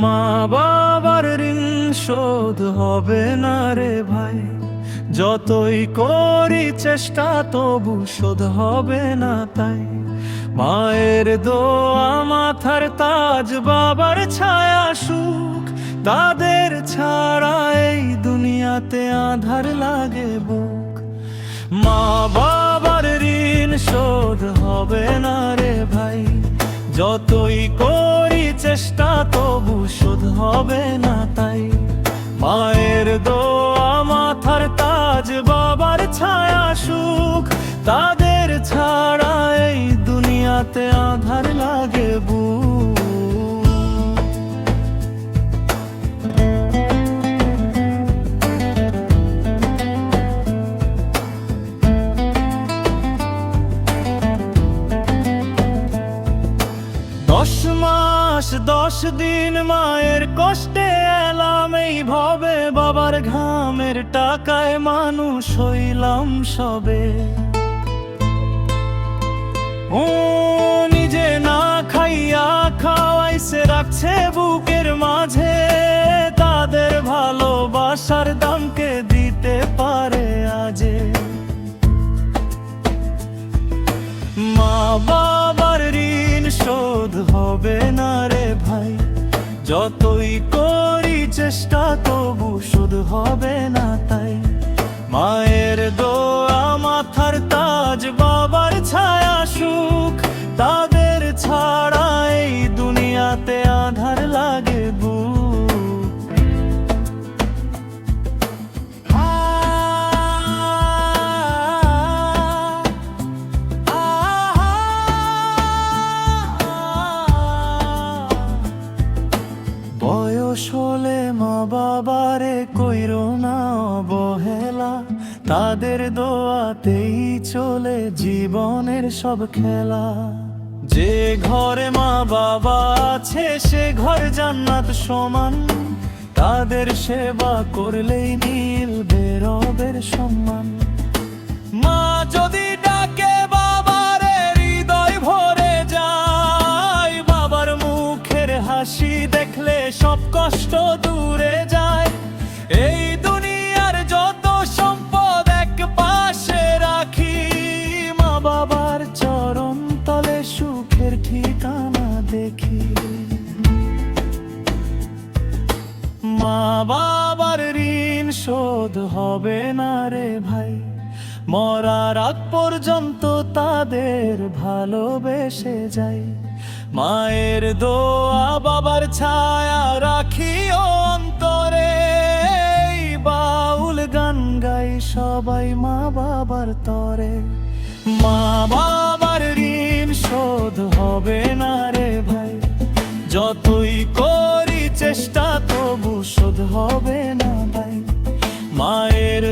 মা বাবার ঋণ শোধ হবে না রে ভাই, যতই করি চেষ্টা তবু শোধ হবে না তাই। মায়ের দোয়া মাথার তাজ, বাবার ছায়া সুখ, তাদের ছাড়া এই দুনিয়াতে আঁধার লাগে বুক। মা বাবার ঋণ শোধ হবে না রে ভাই, যতই করি চেষ্টা তবু শোধ হবে না তাই। মায়ের দোয়া মাথার তাজ, বাবার ছায়া সুখ, তাদের ছাড়া এই দুনিয়াতে আঁধার লাগে বুক। দশ মাস 10 দিন মায়ের কষ্টে এলাম এই ভবে, বাবার ঘামের টাকায় মানুষ হইলাম সবে। ও নিজে না খাইয়া খাওয়াইছে রাখছে বুকের মাঝে, তাদের ভালোবাসার দামকে দিতে পারে আজে। মা বাবার ঋণ শোধ হবে না রে ভাই, যতই করি চেষ্টা তবু শোধ হবে না তাই। মায়ের দোয়া মাথার তাজ, বাবার ছায়া সুখ, তাদের ছাড়া এই দুনিয়াতে আঁধার লাগে বুক। বয়স হলে মা বাবারে কইরো না অবহেলা, তাদের দোয়াতেই চলে জীবনের সব খেলা। যে ঘরে মা বাবা আছে সে ঘর জান্নাত সমান, তাদের সেবা করলেই মিলবে রবের সম্মান। মা যদি ডাকে বাবারে হৃদয় ভরে যায়, বাবার মুখের হাসি দেখলে সব কষ্ট দূরে যায়। এই দুনিয়ার যত সম্পদ এক পাশে রাখি, মা বাবার চরণ তলে সুখের ঠিকানা দেখি। মা বাবার ঋণ শোধ হবে না রে ভাই, মরার আগ পর্যন্ত তাদের ভালোবেসে যাই। মায়ের দোয়া বাবার ছায়া রাখিও অন্তরে, বাউল গান গাই সবাই মা বাবার তরে। মা বাবার ঋণ শোধ হবে না রে ভাই, যতই করি চেষ্টা তবু শোধ হবে না ভাই। মায়ের